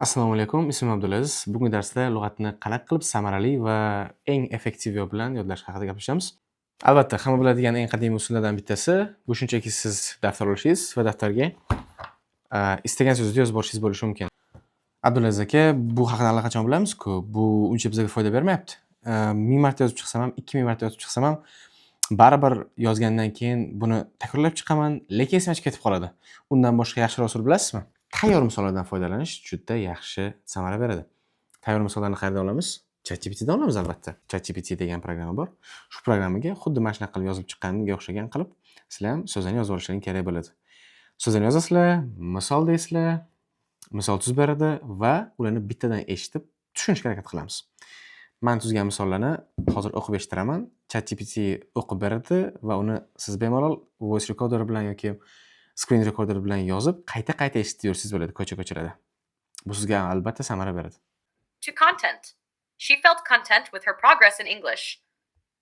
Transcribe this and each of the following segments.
Assalomu alaykum, ismim Abdulaziz. Bugungi darsda lug'atni qanaqa qilib samarali va eng effektiv yo'l bilan yodlash haqida gaplashamiz. Albatta, hamma biladigan eng qadimiy usullardan bittasi bu shunchaki siz daftar olishingiz va daftarga istagan so'zni yozib borishingiz bo'lishi mumkin. Abdulaziz aka, bu haqida allaqachon bilamiz-ku, bu uncha bizga foyda bermayapti. 1000 marta yozib chiqsam ham, 2000 marta yozib chiqsam ham baribir yozgandan keyin buni takrorlab chiqaman, lekin esimdan chiqib ketib qoladi. Undan boshqa yaxshiroq usul bilasizmi? Tayyor misollardan foydalanish juda yaxshi samara beradi. Tayyor misollarni qayerdan olamiz? ChatGPTdan olamiz albatta. ChatGPT degan programma bor. Shu programmaga xuddi mana shunaqa qilib yozib chiqqanga o'xshagan qilib, sizlar ham so'zlarni yozib olishlaring kerak bo'ladi. So'zlarni yozasizlar, misol deysizlar, misol tuzib beradi va ularni bittadan eshitib tushunishga harakat qilamiz. Men tuzgan misollarni hozir o'qib eshittiraman. ChatGPT o'qib beradi va uni siz bemalol voice recorder bilan yoki screen recorder bilan yozib, qayta-qayta eshitib yursangiz bo'ladi ko'cha-ko'chalarda. Bu sizga albatta samara beradi. To content. She felt content with her progress in English.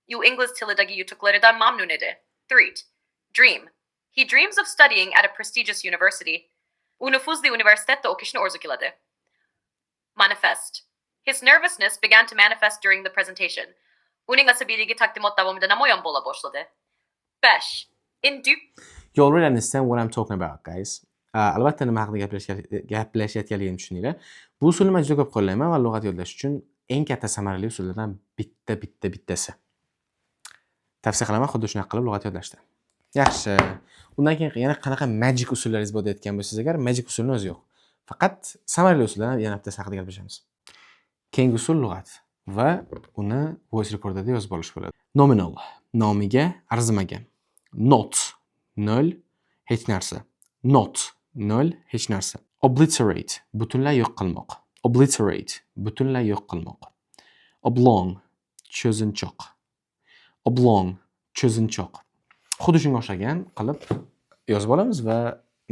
You İngiliz tilidagi yutuqlaridan mamnun edi. 3. Dream. He dreams of studying at a prestigious university. U nüfuzli üniversitede o'qishni orzu qiladi. Manifest. His nervousness began to manifest during the presentation. Uning asabiyligi taqdimot davomida namoyon bo'la boshladi. 5. You already understand what I'm talking about, guys. Albatta nima haqida gaplashayotganligimni tushuninglar. Bu usulni men juda ko'p qo'llayman va lug'at yodlash uchun eng katta samarali usullardan bittasi. Tavsiya qilaman xuddi shunaqa qilib lug'at yodlashni. Yaxshi. Undan keyin yana qanaqa magic usullaringiz bor deyotgan bo'lsangiz agar, magic usulni o'zi yo'q. Faqat samarali usullardan yana bittasi haqida gaplashamiz. Keyingi usul lug'at va uni voice recorderda yozib olish bo'ladi. Nominal, nomiga arzimagan. Not, nol, hech narsa. Not, nol, hech narsa. Obliterate, butunlay yo'q qilmoq. Obliterate, butunlay yo'q qilmoq. Oblong, cho'zinchoq. Oblong, cho'zinchoq. Xuddi shunga o'xshagan qilib yozib olamiz va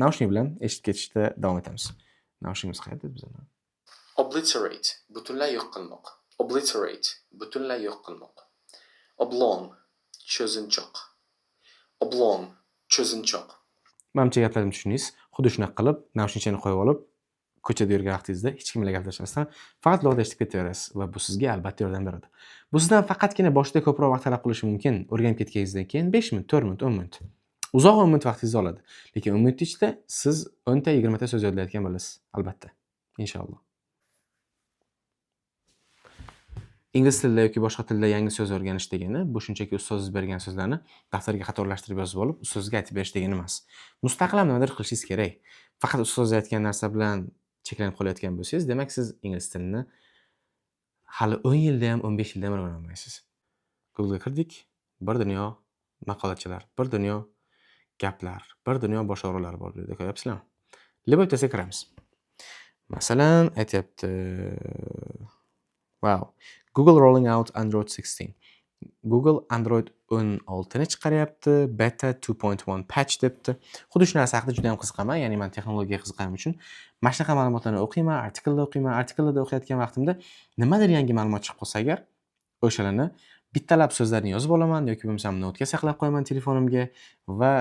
naushnik bilan eshitib ketishda davom etamiz. Naushnikimiz qayerda bizda? Obliterate, butunlay yo'q qilmoq. Obliterate, butunlay yo'q qilmoq. Oblong, cho'zinchoq. Oblong, cho'zinchoq. Menimcha gaplarimni tushundingiz. Xuddi shunaqa qilib, naushnikchani qo'yib olib, ko'chada yurgan vaqtingizda hech kim bilan gaplashmasdan faqat lug'at eshitib ketaverasiz va bu sizga albatta yordam beradi. Bu sizdan faqatgina boshida ko'proq vaqt talab qilishi mumkin. O'rganib ketganingizdan keyin 5 minut, 4 minut, 10 minut. Uzoq 10 minut vaqtingizni oladi. Lekin 10 minut ichida siz 10 ta, 20 ta so'z yodlayotgan bo'lasiz, albatta. Inshaalloh. Ingliz tilida yoki boshqa tilda yangi so'z o'rganish degani bu shunchaki ustoz bergan so'zlarni daftarga qatorlashtirib yozib olib, ustozga aytib berish degani emas. Mustaqil nimadir qilishingiz kerak. Faqat ustoz aytgan narsa bilan cheklanib qolayotgan bo'lsangiz, demak siz ingliz tilini hali 10 yilda ham, 15 yilda ham o'rgana olmaysiz. Google ga kirdik, bir dunyo maqolachalar, bir dunyo gaplar, bir dunyo bosh og'riqlari bor deb ko'ryapsizlarmi? Lebo bittasiga kiramiz. Masalan, aytyapti Wow. Google rolling out Android 16. Google Android 16 ni chiqaryapti, beta 2.1 patch debdi. Xuddi shu narsa haqida juda ham qiziqaman, ya'ni men texnologiyaga qiziqqanim uchun mana shunaqa ma'lumotlarni o'qiyman, artikellarda o'qiyotgan vaqtimda nimadir yangi ma'lumot chiqib qolsa agar, o'shalarni bittalab so'zlarni yozib olaman yoki bo'lmasam notga saqlab qo'yaman telefonimga va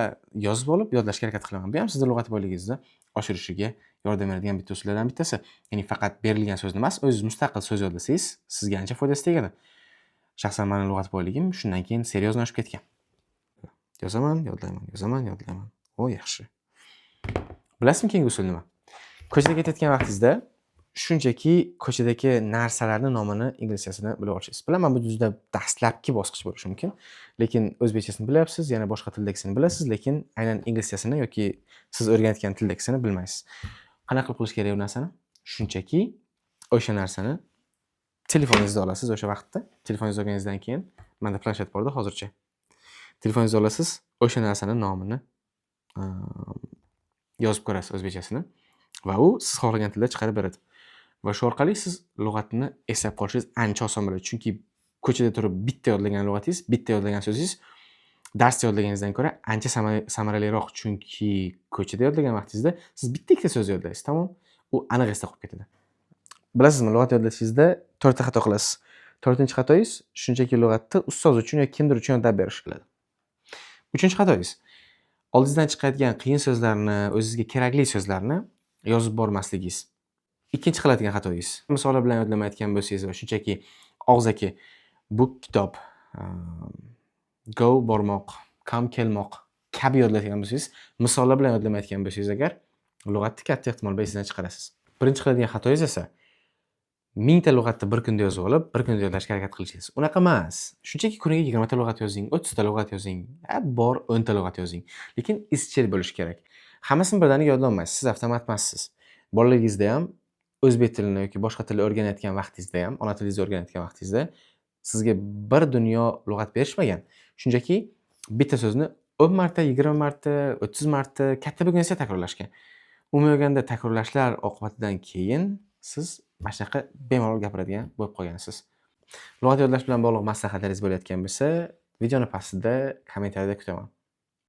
yozib olib yodlashga harakat qilaman. Bu ham sizning lug'at boyligingizni oshirishiga yordam beradigan bitta usullardan bittasi. Ya'ni faqat berilgan so'zni emas, o'zingiz mustaqil so'z yodlasangiz, sizga ancha foydasi tegadi. Shaxsan mening lug'at boyligim shundan keyin seriozdan oshib ketgan. Yozaman, yodlayman. O, yaxshi. Bilasizmi keyingi usul nima? Ko'chada ketayotgan vaqtingizda shunchaki ko'chadagi narsalarning nomini inglizchasini bilib olishingiz. Bilaman, bu juda dastlabki bosqich bo'lishi mumkin, lekin o'zbekchasini bilyapsiz, yana boshqa tildagisini bilasiz, lekin aynan inglizchasini yoki siz o'rganayotgan tildagisini bilmaysiz. Qanaqa qilib qilish kerak bu narsani? Shunchaki o'sha narsani telefoningizda olasiz o'sha vaqtda. Telefoningizni olganingizdan keyin menda planshet borda hozircha. Telefoningizni olasiz, o'sha narsaning nomini yozib ko'rasiz o'zbekchasini va u siz xohlagan tilda chiqarib beradi. Va shu orqali siz lug'atni eslab qolishingiz ancha oson bo'ladi. Chunki ko'chada turib bitta yodlagan lug'atingiz, bitta yodlagan so'zingiz darsda yodlaganingizdan ko'ra ancha samaraliroq. Chunki ko'chada yodlagan vaqtingizda siz bitta ikkita so'z yodlaysiz, tamom? U aniq esda qolib ketadi. Bilasizmi, lug'at yodlashingizda 4 ta xato qilasiz. 4-xatoyingiz shunchaki lug'atni ustoz uchun yoki kimdir uchun yodlab berish bo'ladi. 3-xatoyingiz oldingizdan chiqayotgan qiyin so'zlarni, o'zingizga kerakli so'zlarni yozib bormasligingiz. Ikkinchi qiladigan xatoyingiz. Misollar bilan yodlamayotgan bo'lsangiz va shunchaki og'zaki bu kitob, go bormoq, come kelmoq kabi yodlaydigan bo'lsangiz, misollar bilan yodlamayotgan bo'lsangiz agar, lug'atni katta ehtimol bilan esingizdan chiqarasiz. Birinchi qiladigan xatoyingiz esa 1000 ta lug'atni bir kunda yozib olib, bir kunda yodlashga harakat qilishingiz. Unaqa emas. Shunchaki kuniga 20 ta lug'at yozing, 30 ta lug'at yozing, bor 10 ta lug'at yozing. Lekin izchil bo'lish kerak. Hammasini birdaniga yodlay olmaysiz. Siz avtomat emassiz. Bolaligingizda ham o'zbek tilini yoki boshqa tilni o'rganayotgan vaqtingizda ham, ona tilingizni o'rganayotgan vaqtingizda sizga bir dunyo lug'at berishmagan. Shunchaki bitta so'zni 10 marta, 20 marta, 30 marta katta bo'lgancha takrorlashgan. Umumiy olganda takrorlashlar oqibatidan keyin siz mana shunaqa bemalol gapiradigan bo'lib qolgansiz. Lug'at yodlash bilan bog'liq maslahatlaringiz bo'layotgan bo'lsa, videoni pastida kommentariyada kutaman.